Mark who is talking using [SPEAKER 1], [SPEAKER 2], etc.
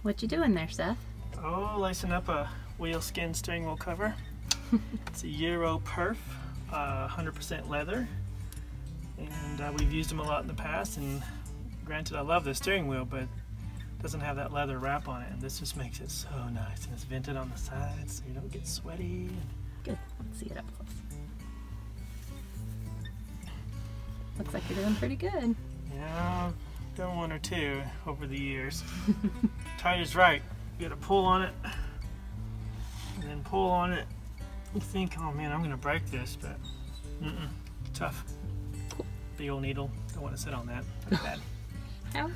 [SPEAKER 1] What you doing there, Seth?
[SPEAKER 2] Oh, lacing up a WheelSkins steering wheel cover. It's a Euro Perf, 100% leather, and we've used them a lot in the past. And granted, I love the steering wheel, but it doesn't have that leather wrap on it, and this just makes it so nice. And it's vented on the sides, so you don't get sweaty.
[SPEAKER 1] Good. Let's see it up close. Looks like you're doing pretty good.
[SPEAKER 2] Yeah, done one or two over the years. Tight is right. You gotta pull on it, and then pull on it. You think, oh man, I'm gonna break this, but tough.
[SPEAKER 1] Cool.
[SPEAKER 2] Big old needle. Don't want to sit on that. That's bad.
[SPEAKER 1] Ouch.